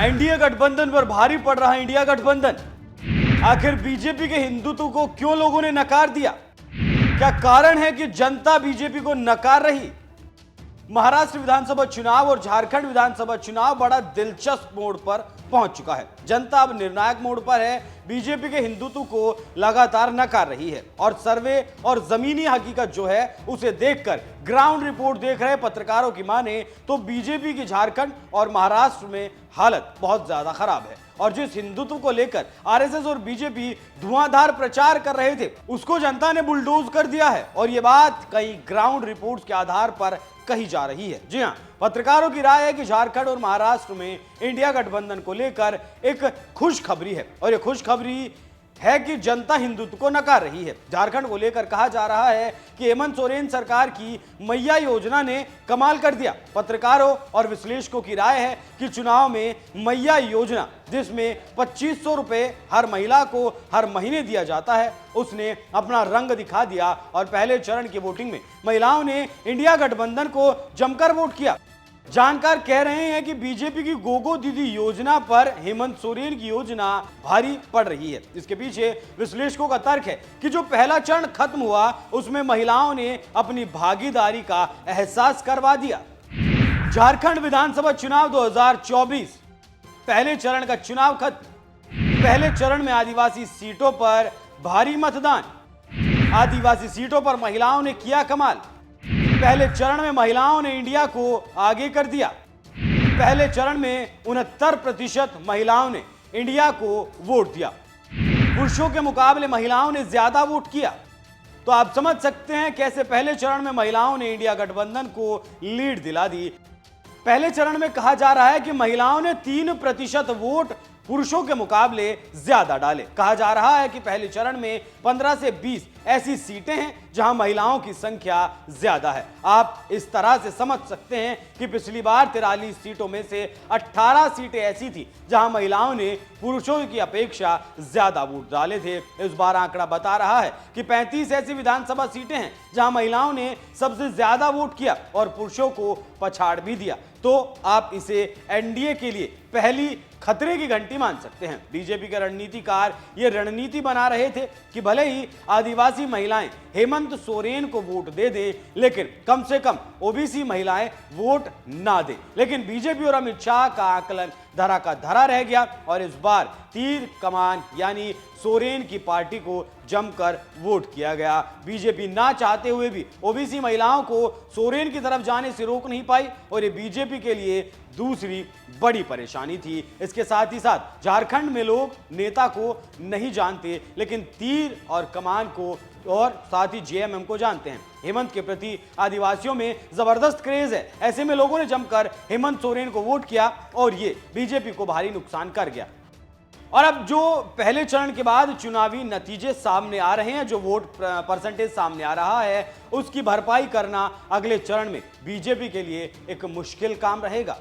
NDA गठबंधन पर भारी पड़ रहा है इंडिया गठबंधन। आखिर बीजेपी के हिंदुत्व को क्यों लोगों ने नकार दिया? क्या कारण है कि जनता बीजेपी को नकार रही? महाराष्ट्र विधानसभा चुनाव और झारखंड विधानसभा चुनाव बड़ा दिलचस्प मोड़ पर पहुंच चुका है। जनता अब निर्णायक मोड़ पर है। बीजेपी के हिंदुत्व को लगातार नकार रही है और सर्वे और जमीनी हकीकत जो है उसे देखकर, ग्राउंड रिपोर्ट देख रहे पत्रकारों की माने तो बीजेपी की झारखंड और महाराष्ट्र में हालत बहुत ज्यादा खराब है और जिस हिंदुत्व को लेकर आरएसएस और बीजेपी धुआंधार प्रचार कर रहे थे उसको जनता ने बुलडोज कर दिया है और ये बात कई ग्राउंड रिपोर्ट्स के आधार पर कही जा रही है। जी हां, पत्रकारों की राय है कि झारखंड और महाराष्ट्र में इंडिया गठबंधन को लेकर एक खुशखबरी है और ये खुशखबरी है कि जनता हिंदुत्व को नकार रही है। झारखंड को लेकर कहा जा रहा है कि हेमंत सोरेन सरकार की मैया योजना ने कमाल कर दिया। पत्रकारों और विश्लेषकों की राय है कि चुनाव में मैया योजना, जिसमें 2500 रुपए हर महिला को हर महीने दिया जाता है, उसने अपना रंग दिखा दिया और पहले चरण की वोटिंग में महिलाओं ने इंडिया गठबंधन को जमकर वोट किया। जानकार कह रहे हैं कि बीजेपी की गोगो दीदी योजना पर हेमंत सोरेन की योजना भारी पड़ रही है। इसके पीछे विश्लेषकों का तर्क है कि जो पहला चरण खत्म हुआ उसमें महिलाओं ने अपनी भागीदारी का एहसास करवा दिया। झारखंड विधानसभा चुनाव 2024 पहले चरण का चुनाव खत्म। पहले चरण में आदिवासी सीटों पर भारी मतदान। आदिवासी सीटों पर महिलाओं ने किया कमाल। पहले चरण में महिलाओं ने इंडिया को आगे कर दिया। पहले चरण में 69% महिलाओं ने इंडिया को वोट दिया। पुरुषों के मुकाबले महिलाओं ने ज्यादा वोट किया। तो आप समझ सकते हैं कैसे पहले चरण में महिलाओं ने इंडिया गठबंधन को लीड दिला दी। पहले चरण में कहा जा रहा है कि महिलाओं ने 3% वोट पुरुषों के मुकाबले ज्यादा डाले। कहा जा रहा है कि पहले चरण में 15 से 20 ऐसी सीटें हैं जहां महिलाओं की संख्या ज्यादा है। आप इस तरह से समझ सकते हैं कि पिछली बार 43 सीटों में से 18 सीटें ऐसी थी जहां महिलाओं ने पुरुषों की अपेक्षा ज्यादा वोट डाले थे। इस बार आंकड़ा बता रहा है कि 35 ऐसी विधानसभा सीटें हैं जहां महिलाओं ने सबसे ज्यादा वोट किया और पुरुषों को पछाड़ भी दिया। तो आप इसे एनडीए के लिए पहली खतरे की घंटी मान सकते हैं। बीजेपी के रणनीतिकार ये रणनीति बना रहे थे कि भले ही आदिवासी महिलाएं हेमंत सोरेन को वोट दे दे, लेकिन कम से कम ओबीसी महिलाएं वोट ना दे। लेकिन बीजेपी और अमित शाह का आकलन धरा का धरा रह गया और इस बार तीर कमान यानी सोरेन की पार्टी को जमकर वोट किया गया। बीजेपी ना चाहते हुए भी ओबीसी महिलाओं को सोरेन की तरफ जाने से रोक नहीं पाई और ये बीजेपी के लिए दूसरी बड़ी परेशानी थी। इसके साथ ही साथ झारखंड में लोग नेता को नहीं जानते लेकिन तीर और कमान को और साथ ही जेएमएम को जानते हैं। हेमंत के प्रति आदिवासियों में जबरदस्त क्रेज है। ऐसे में लोगों ने जमकर हेमंत सोरेन को वोट किया और ये बीजेपी को भारी नुकसान कर गया। और अब जो पहले चरण के बाद चुनावी नतीजे सामने आ रहे हैं, जो वोट परसेंटेज सामने आ रहा है, उसकी भरपाई करना अगले चरण में बीजेपी के लिए एक मुश्किल काम रहेगा।